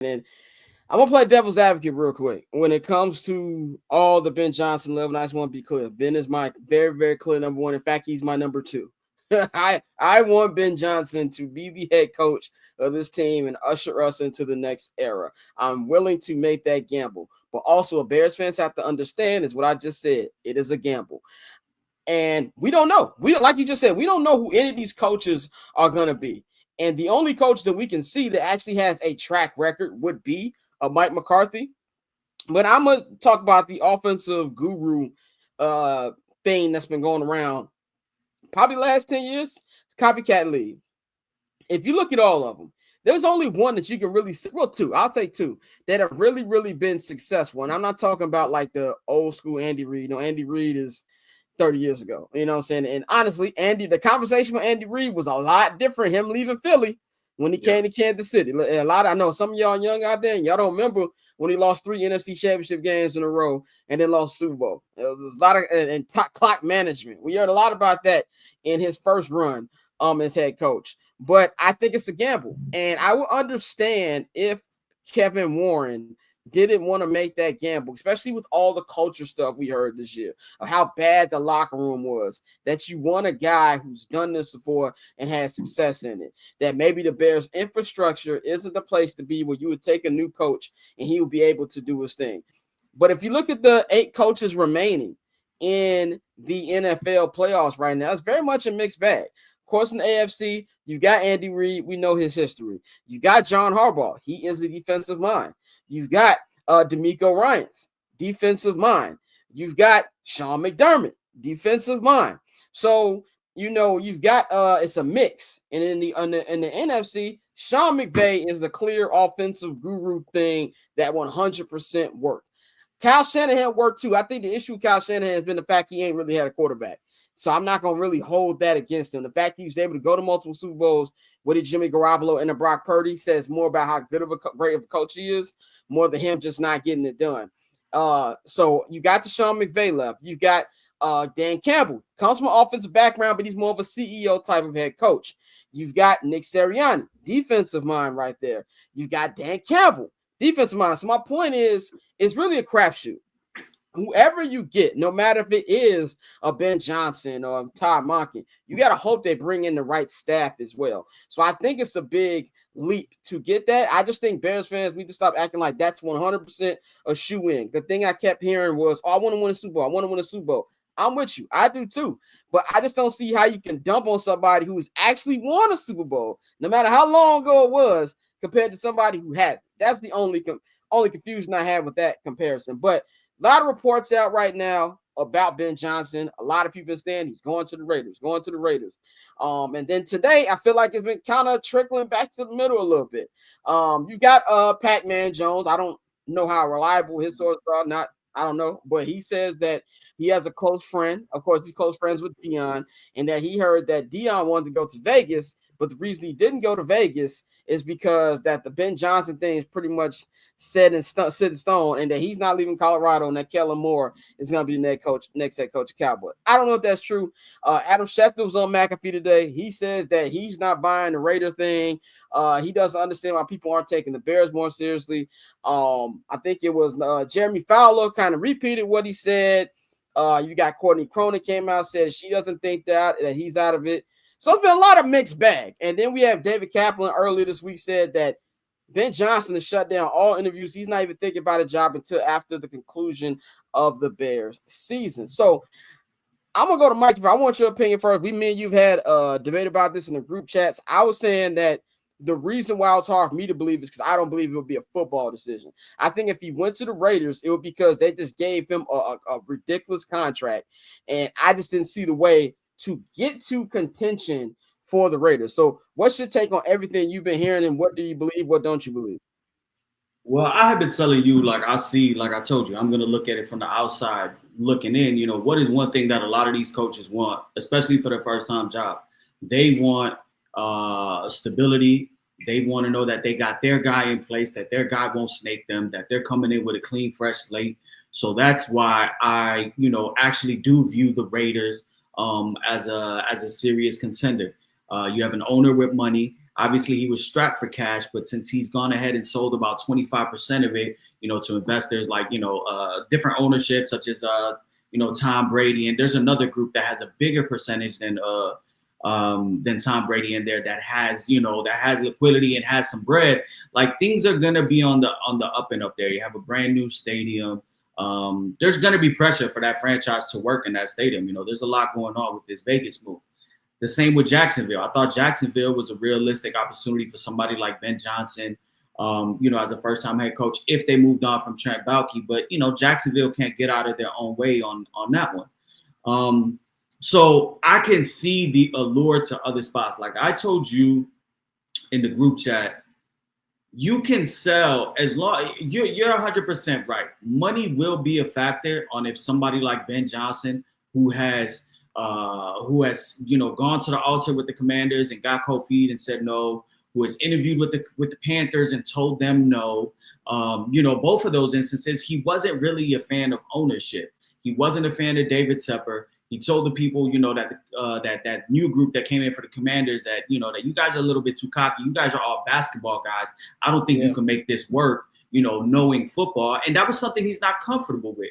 And I'm gonna play devil's advocate real quick. When it comes to all the Ben Johnson love, and I just want to be clear, Ben is my very, very clear number one. In fact, he's my number two. I want Ben Johnson to be the head coach of this team and usher us into the next era. I'm willing to make that gamble, but also Bears fans have to understand is what I just said. It is a gamble. And we don't know. We don't, like you just said, we don't know who any of these coaches are going to be. And the only coach that we can see that actually has a track record would be Mike McCarthy. But I'm going to talk about the offensive guru thing that's been going around probably the last 10 years. It's copycat league. If you look at all of them, there's only one that you can really see. Well, two. I'll say two that have really, really been successful. And I'm not talking about like the old school Andy Reid. You know, Andy Reid is 30 years ago. You know what I'm saying? And honestly, the conversation with Andy Reid was a lot different. Him leaving Philly when he came to Kansas City. I know some of y'all young out there, and y'all don't remember when he lost 3 NFC championship games in a row and then lost Super Bowl. There was a lot of and clock management. We heard a lot about that in his first run as head coach. But I think it's a gamble. And I would understand if Kevin Warren didn't want to make that gamble, especially with all the culture stuff we heard this year of how bad the locker room was, that you want a guy who's done this before and has success in it, that maybe the Bears infrastructure isn't the place to be where you would take a new coach and he would be able to do his thing. But if you look at the 8 coaches remaining in the NFL playoffs right now, it's very much a mixed bag. Of course, in the AFC, you got Andy Reid. We know his history. You got John Harbaugh. He is a defensive mind. You've got DeMeco Ryans, defensive mind. You've got Sean McDermott, defensive mind. So, you know, you've got it's a mix. And in the NFC, Sean McVay is the clear offensive guru thing that 100% worked. Kyle Shanahan worked too. I think the issue with Kyle Shanahan has been the fact he ain't really had a quarterback. So I'm not going to really hold that against him. The fact he was able to go to multiple Super Bowls with Jimmy Garoppolo and Brock Purdy says more about how great of a coach he is, more than him just not getting it done. So you got the Sean McVay left. You got Dan Campbell. Comes from an offensive background, but he's more of a CEO type of head coach. You've got Nick Sirianni, defensive mind right there. You got Dan Campbell, defensive mind. So my point is, it's really a crapshoot. Whoever you get, no matter if it is a Ben Johnson or Todd Monken, you got to hope they bring in the right staff as well. So I think it's a big leap to get that. I just think Bears fans, we just stop acting like that's 100% a shoe-in. The thing I kept hearing was, oh, I want to win a Super Bowl. I want to win a Super Bowl. I'm with you. I do too. But I just don't see how you can dump on somebody who's actually won a Super Bowl, no matter how long ago it was, compared to somebody who hasn't. That's the only confusion I have with that comparison. But a lot of reports out right now about Ben Johnson. A lot of people saying he's going to the Raiders. And then today, I feel like it's been kind of trickling back to the middle a little bit. You got Pac-Man Jones. I don't know how reliable his sources are. I don't know. But he says that he has a close friend. Of course, he's close friends with Dion. And that he heard that Dion wanted to go to Vegas. But the reason he didn't go to Vegas is because that the Ben Johnson thing is pretty much set in stone, and that he's not leaving Colorado, and that Kellen Moore is going to be the next head coach of Cowboys. I don't know if that's true. Adam Schefter was on McAfee today. He says that he's not buying the Raider thing. He doesn't understand why people aren't taking the Bears more seriously. I think it was Jeremy Fowler kind of repeated what he said. You got Courtney Cronin came out, said she doesn't think that he's out of it. So it's been a lot of mixed bag. And then we have David Kaplan earlier this week said that Ben Johnson has shut down all interviews. He's not even thinking about a job until after the conclusion of the Bears season. So I'm going to go to Mikey. I want your opinion first. Me and you've had a debate about this in the group chats. I was saying that the reason why it's hard for me to believe is because I don't believe it would be a football decision. I think if he went to the Raiders, it would be because they just gave him a ridiculous contract. And I just didn't see the way to get to contention for the Raiders. So what's your take on everything you've been hearing, and what do you believe, what don't you believe? Well, I have been telling you, like I told you, I'm going to look at it from the outside looking in. You know, what is one thing that a lot of these coaches want, especially for their first-time job? They want stability. They want to know that they got their guy in place, that their guy won't snake them, that they're coming in with a clean, fresh slate. So that's why I, actually do view the Raiders as a serious contender. You have an owner with money. Obviously, he was strapped for cash, but since he's gone ahead and sold about 25% of it, to investors like, different ownership, such as, Tom Brady. And there's another group that has a bigger percentage than Tom Brady in there that has, that has liquidity and has some bread. Like, things are going to be on the up and up there. You have a brand new stadium. There's going to be pressure for that franchise to work in that stadium. There's a lot going on with this Vegas move. The same with Jacksonville. I thought Jacksonville was a realistic opportunity for somebody like Ben Johnson, as a first-time head coach, if they moved on from Trent Baalke. But, Jacksonville can't get out of their own way on that one. So I can see the allure to other spots. Like I told you in the group chat, you can sell as long you're 100% right. Money will be a factor on if somebody like Ben Johnson, who has gone to the altar with the Commanders and got cold feet and said no, who has interviewed with the Panthers and told them no. Both of those instances, he wasn't really a fan of ownership. He wasn't a fan of David Tepper. He told the people, that new group that came in for the Commanders that, that you guys are a little bit too cocky. You guys are all basketball guys. I don't think you can make this work, knowing football. And that was something he's not comfortable with.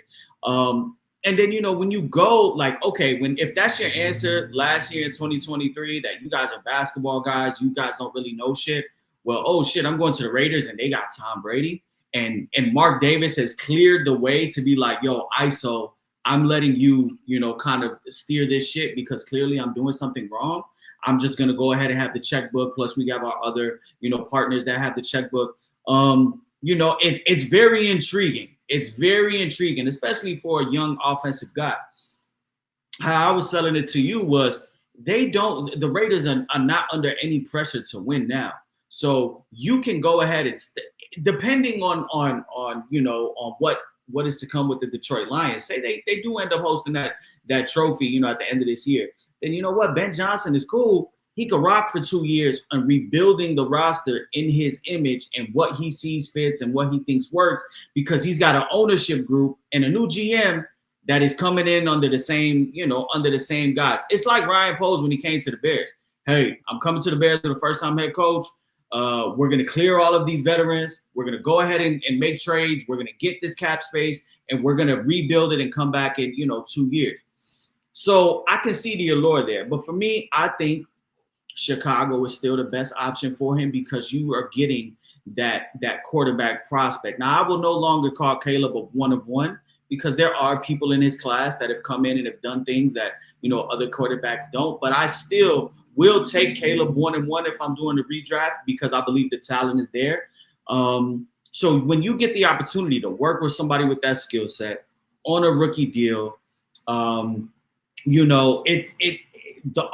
And then, when you go like, okay, if that's your answer last year in 2023, that you guys are basketball guys, you guys don't really know shit. Well, oh shit, I'm going to the Raiders and they got Tom Brady. And Mark Davis has cleared the way to be like, yo, ISO, I'm letting you, kind of steer this shit because clearly I'm doing something wrong. I'm just going to go ahead and have the checkbook. Plus we got our other, partners that have the checkbook. It's very intriguing. It's very intriguing, especially for a young offensive guy. How I was selling it to you was the Raiders are not under any pressure to win now. So you can go ahead and depending on what is to come with the Detroit Lions. Say they do end up hosting that trophy, at the end of this year. Then you know what? Ben Johnson is cool. He could rock for 2 years on rebuilding the roster in his image and what he sees fits and what he thinks works, because he's got an ownership group and a new GM that is coming in under the same guys. It's like Ryan Poles when he came to the Bears. Hey, I'm coming to the Bears for the first-time head coach. We're going to clear all of these veterans. We're going to go ahead and make trades. We're going to get this cap space, and we're going to rebuild it and come back in, 2 years. So I can see the allure there. But for me, I think Chicago is still the best option for him because you are getting that quarterback prospect. Now, I will no longer call Caleb a one of one because there are people in his class that have come in and have done things that, other quarterbacks don't. But I still will take Caleb 1-1 if I'm doing the redraft because I believe the talent is there. So when you get the opportunity to work with somebody with that skill set on a rookie deal, the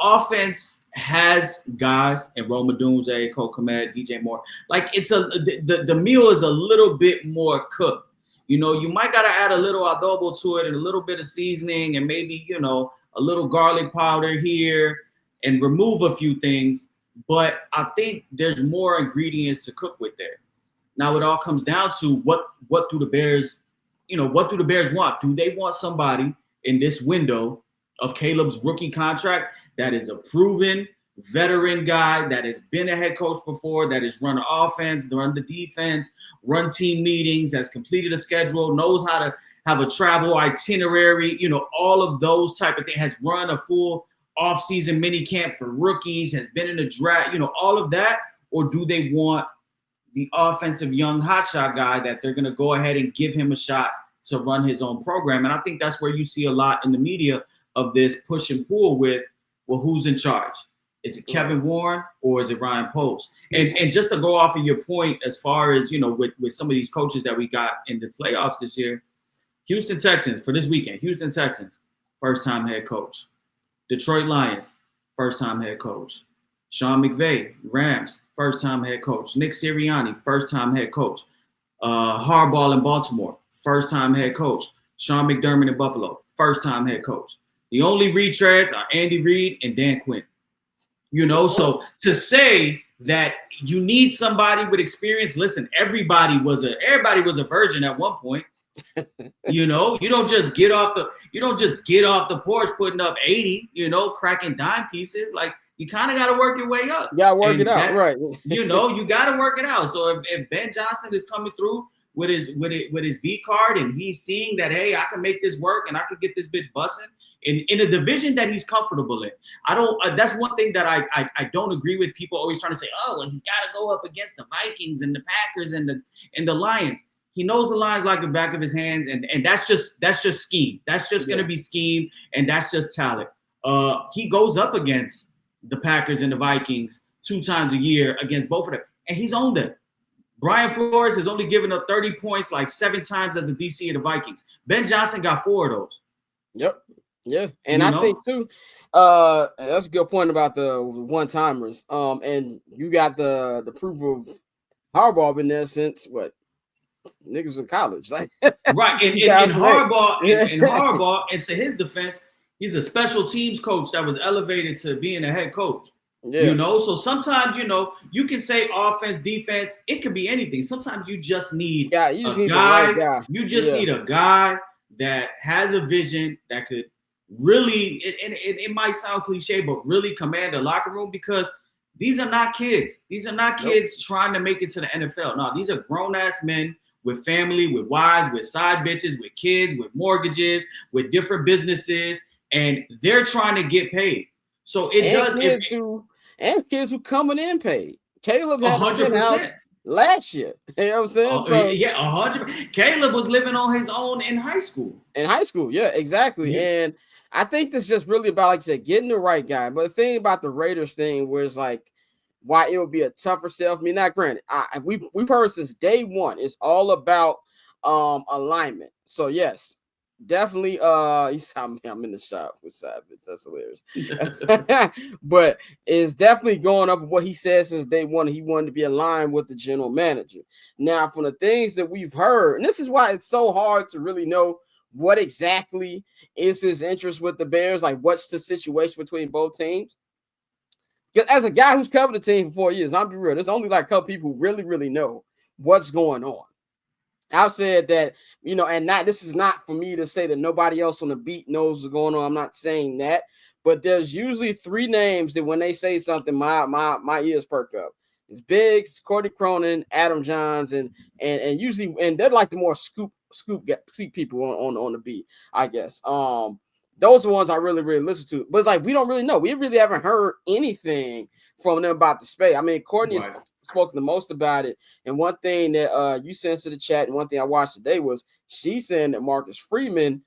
offense has guys in Rome Odunze, Cole Kmet, DJ Moore. Like the meal is a little bit more cooked. You might got to add a little adobo to it and a little bit of seasoning and maybe, a little garlic powder here and remove a few things. But I think there's more ingredients to cook with there. Now it all comes down to what do the Bears, what do the Bears want? Do they want somebody in this window of Caleb's rookie contract that is a proven veteran guy that has been a head coach before, that has run the offense, run the defense, run team meetings, has completed a schedule, knows how to have a travel itinerary, all of those type of things, has run a full offseason mini camp for rookies, has been in the draft, all of that? Or do they want the offensive young hotshot guy that they're going to go ahead and give him a shot to run his own program? And I think that's where you see a lot in the media of this push and pull with, well, who's in charge? Is it Kevin Warren or is it Ryan Poles? And just to go off of your point, as far as, with some of these coaches that we got in the playoffs this year, Houston Texans for this weekend, Houston Texans, first-time head coach. Detroit Lions, first-time head coach. Sean McVay, Rams, first-time head coach. Nick Sirianni, first-time head coach. Harbaugh in Baltimore, first-time head coach. Sean McDermott in Buffalo, first-time head coach. The only retreads are Andy Reid and Dan Quinn. So to say that you need somebody with experience, listen, everybody was a virgin at one point. You don't just get off the porch putting up 80, cracking dime pieces. Like you kind of got to work your way up. You gotta work it out, right? You got to work it out. So if Ben Johnson is coming through with his V card and he's seeing that, hey, I can make this work and I can get this bitch busting in a division that he's comfortable in. I don't. That's one thing that I don't agree with. People always trying to say, oh, well, he's got to go up against the Vikings and the Packers and the Lions. He knows the Lions like the back of his hands, and that's just scheme. That's just gonna be scheme, and that's just talent. He goes up against the Packers and the Vikings 2 times a year against both of them, and he's owned them. Brian Flores has only given up 30 points like 7 times as the DC of the Vikings. Ben Johnson got 4 of those. Yep. Yeah. And I think too, that's a good point about the one-timers. And you got the proof of Harbaugh been there since what? Niggas in college. Like right. And Harbaugh, and to his defense, he's a special teams coach that was elevated to being a head coach. Yeah. You know, so sometimes, you know, you can say offense, defense, it could be anything. Sometimes you just need a guy. You just need a guy that has a vision that could really, and it might sound cliche, but really command the locker room, because these are not kids. These are not kids trying to make it to the NFL. No, these are grown-ass men with family, with wives, with side bitches, with kids, with mortgages, with different businesses, and they're trying to get paid. So it kids who coming in paid. Caleb had 100% last year. You know what I'm saying? So, yeah, 100%. Caleb was living on his own in high school. Yeah, exactly. Yeah. And I think this is just really about, like I said, getting the right guy. But the thing about the Raiders thing, where it's like, why it would be a tougher sell for me. Not granted, we've heard since day one, it's all about alignment. So yes, definitely. I'm in the shop with Savage. That's hilarious. But it's definitely going up with what he said since day one. He wanted to be aligned with the general manager. Now, from the things that we've heard, and this is why it's so hard to really know what exactly is his interest with the Bears. Like, what's the situation between both teams? Because as a guy who's covered the team for 4 years, I'll be real, there's only like a couple people who really, really know what's going on. I've said that, you know, and this is not for me to say that nobody else on the beat knows what's going on. I'm not saying that, but there's usually 3 names that when they say something, my ears perk up. It's Biggs, Courtney Cronin, Adam Johns, and usually, and they're like the more scoop people on the beat, I guess. Those are the ones I really, really listen to. But it's like, we don't really know. We really haven't heard anything from them about the space. I mean, Courtney has spoken the most about it. And one thing that you sent to the chat, and one thing I watched today was she's saying that Marcus Freeman,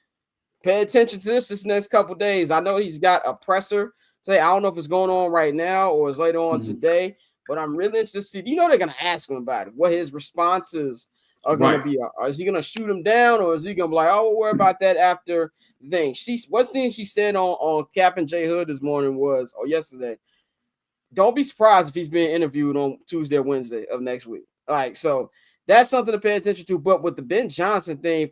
pay attention to this next couple of days. I know he's got a presser today. I don't know if it's going on right now or it's later on today, but I'm really interested to see. You know, they're going to ask him about it, what his responses are going to be. Is he going to shoot him down, or is he going to be like, oh, we'll worry about that after the thing? One thing she said on Cap and J Hood this morning was, or yesterday, don't be surprised if he's being interviewed on Tuesday or Wednesday of next week. All right, so that's something to pay attention to. But with the Ben Johnson thing,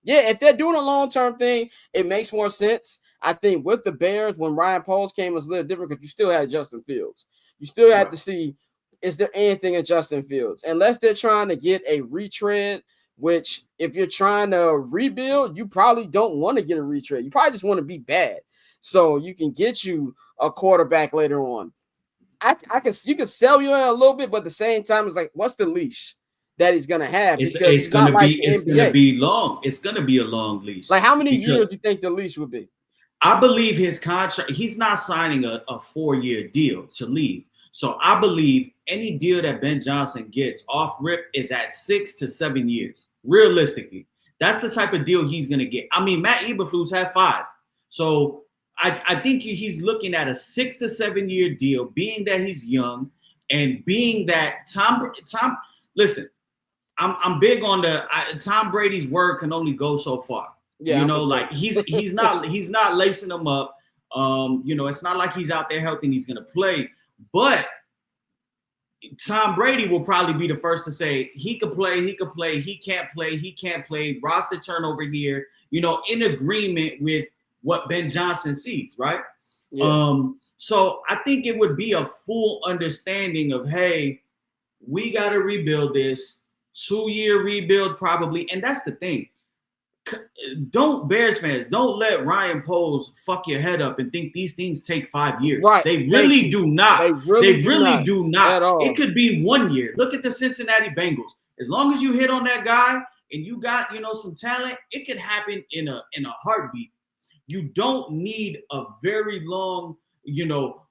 if they're doing a long-term thing, it makes more sense. I think with the Bears, when Ryan Poles came, it was a little different because you still had Justin Fields. You still had to see, is there anything in Justin Fields? Unless they're trying to get a retread, which if you're trying to rebuild, you probably don't want to get a retread. You probably just want to be bad so you can get you a quarterback later on. You can sell you in a little bit, but at the same time, it's like, what's the leash that he's gonna have? It's gonna be long. It's gonna be a long leash. Like, how many years do you think the leash would be? I believe his contract, he's not signing a 4-year deal to leave. So I believe any deal that Ben Johnson gets off rip is at 6 to 7 years. Realistically, that's the type of deal he's gonna get. I mean, Matt Eberflus had 5. So I think he's looking at a 6 to 7 year deal, being that he's young and being that Tom. Listen, I'm big on Tom Brady's word can only go so far. Yeah, you know, like he's not lacing them up. You know, it's not like he's out there healthy and he's gonna play, but Tom Brady will probably be the first to say he can't play, roster turnover here, you know, in agreement with what Ben Johnson sees, right? Yeah. So I think it would be a full understanding of, hey, we got to rebuild this 2-year rebuild probably. And that's the thing. don't Bears fans, don't let Ryan Poles fuck your head up and think these things take 5 years. Right. They really do not. They really do not at all. It could be 1 year. Look at the Cincinnati Bengals. As long as you hit on that guy and you got, some talent, it could happen in a heartbeat. You don't need a very long,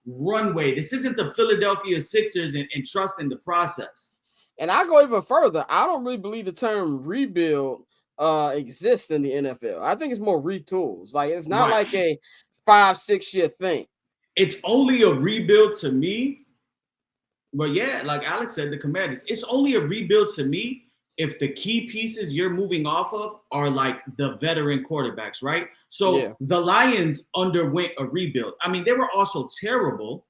runway. This isn't the Philadelphia Sixers and trust in the process. And I go even further. I don't really believe the term rebuild exists in the NFL. I think it's more retools. Like, it's not like a 5-6 year thing. It's only a rebuild to me. But yeah, like Alex said, the Commanders, it's only a rebuild to me if the key pieces you're moving off of are like the veteran quarterbacks, right? So the Lions underwent a rebuild. I mean, they were also terrible,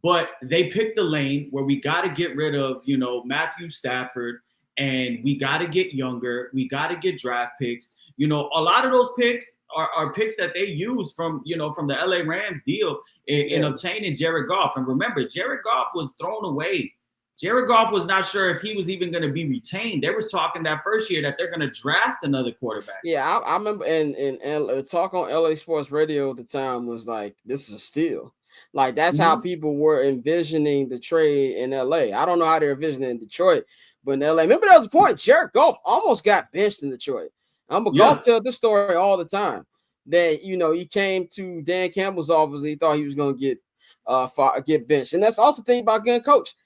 but they picked the lane where we got to get rid of, Matthew Stafford, and we got to get younger. We got to get draft picks. A lot of those picks are picks that they use from the LA Rams deal in obtaining Jared Goff. And remember, Jared Goff was thrown away. Jared Goff was not sure if he was even going to be retained. They was talking that first year that they're going to draft another quarterback. Yeah, I remember, and the talk on LA Sports Radio at the time was like, this is a steal. Like, that's how people were envisioning the trade in LA. I don't know how they're envisioning Detroit, but in LA, remember there was a point, Jared Goff almost got benched in Detroit. Goff tells this story all the time that, he came to Dan Campbell's office and he thought he was going to get benched. And that's also the thing about getting coached.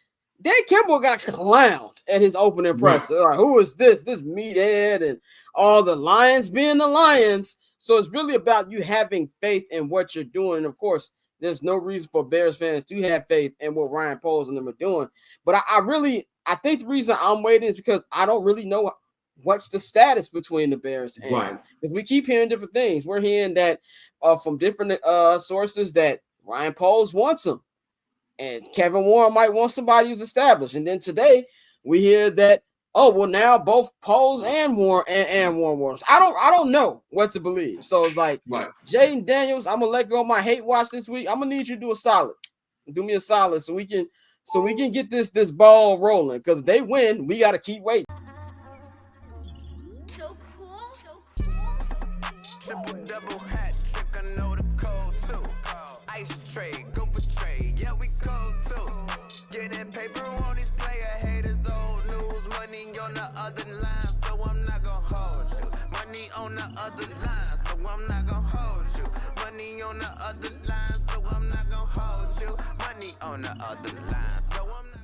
Dan Campbell got clowned at his opening press. Like, who is this? This meathead, and all the Lions being the Lions. So it's really about you having faith in what you're doing. And of course, there's no reason for Bears fans to have faith in what Ryan Poles and them are doing. But I think the reason I'm waiting is because I don't really know what's the status between the Bears and because we keep hearing different things. We're hearing that from different sources that Ryan Poles wants him, and Kevin Warren might want somebody who's established. And then today we hear that now both Poles and Warren and Warren Warren. I don't know what to believe. So it's like Jaden Daniels, I'm gonna let go of my hate watch this week. I'm gonna need you to do a solid. Do me a solid so we can get this ball rolling. Because if they win, we gotta keep waiting. Triple double hat trick, I know the code too. Ice trade, go for trade, yeah we cold too. Getting paper on these player haters, old news. Money on the other line, so I'm not gonna hold you. Money on the other line, so I'm not gonna hold you. Money on the other line, so I'm not gonna hold you. Money on the other line, so I'm not